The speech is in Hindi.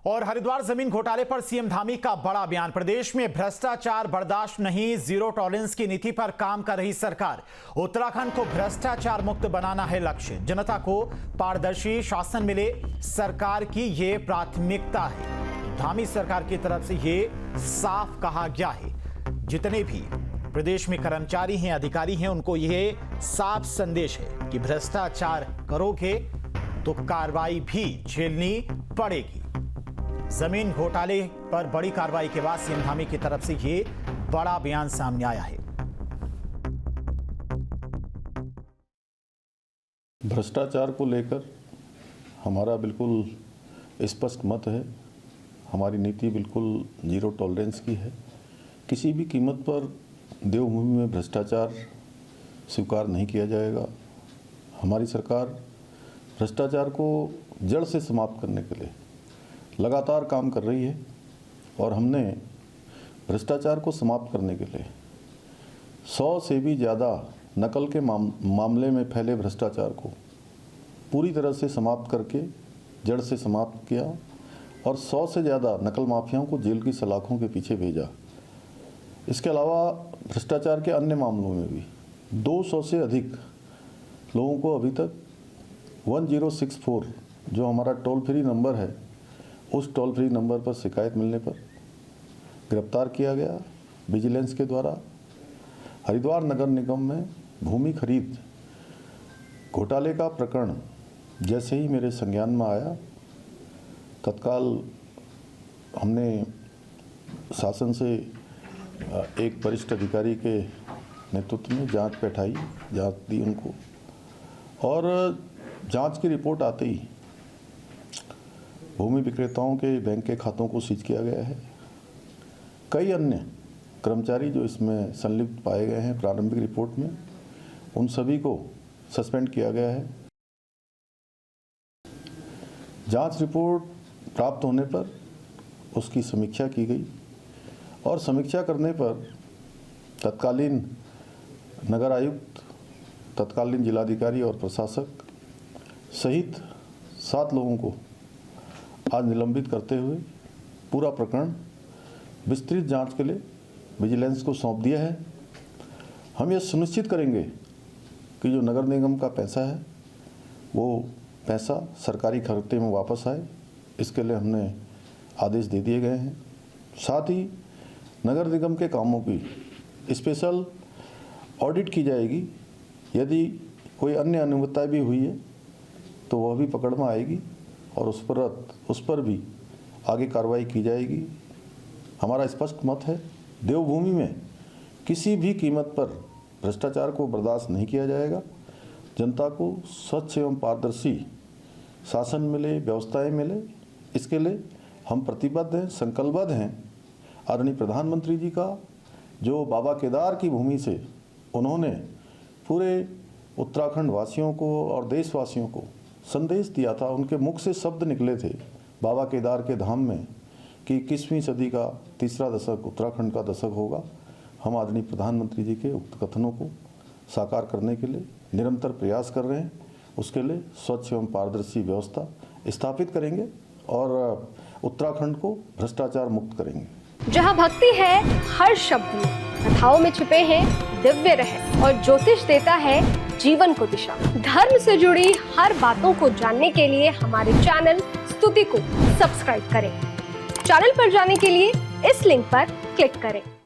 और हरिद्वार जमीन घोटाले पर सीएम धामी का बड़ा बयान। प्रदेश में भ्रष्टाचार बर्दाश्त नहीं, जीरो टॉलरेंस की नीति पर काम कर रही सरकार। उत्तराखंड को भ्रष्टाचार मुक्त बनाना है लक्ष्य। जनता को पारदर्शी शासन मिले, सरकार की ये प्राथमिकता है। धामी सरकार की तरफ से ये साफ कहा गया है। जितने भी प्रदेश में कर्मचारी हैं, अधिकारी हैं, उनको ये साफ संदेश है कि भ्रष्टाचार करोगे तो कार्रवाई भी झेलनी पड़ेगी। जमीन घोटाले पर बड़ी कार्रवाई के बाद सीएम धामी की तरफ से ये बड़ा बयान सामने आया है। भ्रष्टाचार को लेकर हमारा बिल्कुल स्पष्ट मत है। हमारी नीति बिल्कुल जीरो टॉलरेंस की है। किसी भी कीमत पर देवभूमि में भ्रष्टाचार स्वीकार नहीं किया जाएगा। हमारी सरकार भ्रष्टाचार को जड़ से समाप्त करने के लिए लगातार काम कर रही है और हमने भ्रष्टाचार को समाप्त करने के लिए 100 से भी ज़्यादा नकल के मामले में फैले भ्रष्टाचार को पूरी तरह से समाप्त करके जड़ से समाप्त किया और 100 से ज़्यादा नकल माफियाओं को जेल की सलाखों के पीछे भेजा। इसके अलावा भ्रष्टाचार के अन्य मामलों में भी 200 से अधिक लोगों को अभी तक 1064 जो हमारा टोल फ्री नंबर है, उस टोल फ्री नंबर पर शिकायत मिलने पर गिरफ्तार किया गया विजिलेंस के द्वारा। हरिद्वार नगर निगम में भूमि खरीद घोटाले का प्रकरण जैसे ही मेरे संज्ञान में आया, तत्काल हमने शासन से एक वरिष्ठ अधिकारी के नेतृत्व में जांच बैठाई, जांच दी उनको और जांच की रिपोर्ट आते ही भूमि विक्रेताओं के बैंक के खातों को सीज किया गया है। कई अन्य कर्मचारी जो इसमें संलिप्त पाए गए हैं प्रारंभिक रिपोर्ट में, उन सभी को सस्पेंड किया गया है। जांच रिपोर्ट प्राप्त होने पर उसकी समीक्षा की गई और समीक्षा करने पर तत्कालीन नगर आयुक्त, तत्कालीन जिलाधिकारी और प्रशासक सहित 7 लोगों को आज निलंबित करते हुए पूरा प्रकरण विस्तृत जांच के लिए विजिलेंस को सौंप दिया है। हम ये सुनिश्चित करेंगे कि जो नगर निगम का पैसा है वो पैसा सरकारी खाते में वापस आए। इसके लिए हमने आदेश दे दिए गए हैं। साथ ही नगर निगम के कामों की स्पेशल ऑडिट की जाएगी। यदि कोई अन्य अनियमितता भी हुई है तो वह भी पकड़ में आएगी और उस पर भी आगे कार्रवाई की जाएगी। हमारा स्पष्ट मत है, देवभूमि में किसी भी कीमत पर भ्रष्टाचार को बर्दाश्त नहीं किया जाएगा। जनता को स्वच्छ एवं पारदर्शी शासन मिले, व्यवस्थाएं मिले, इसके लिए हम प्रतिबद्ध हैं, संकल्पबद्ध हैं। आदरणीय प्रधानमंत्री जी का जो बाबा केदार की भूमि से उन्होंने पूरे उत्तराखंड वासियों को और देशवासियों को संदेश दिया था, उनके मुख से शब्द निकले थे बाबा केदार के धाम में कि 21वीं सदी का तीसरा दशक उत्तराखंड का दशक होगा। हम आदरणीय प्रधानमंत्री जी के उक्त कथनों को साकार करने के लिए निरंतर प्रयास कर रहे हैं। उसके लिए स्वच्छ एवं पारदर्शी व्यवस्था स्थापित करेंगे और उत्तराखंड को भ्रष्टाचार मुक्त करेंगे। जहां भक्ति है हर शब्द में, कथाओं में छुपे हैं दिव्य रहस्य और ज्योतिष देता है जीवन को दिशा। धर्म से जुड़ी हर बातों को जानने के लिए हमारे चैनल स्तुति को सब्सक्राइब करें। चैनल पर जाने के लिए इस लिंक पर क्लिक करें।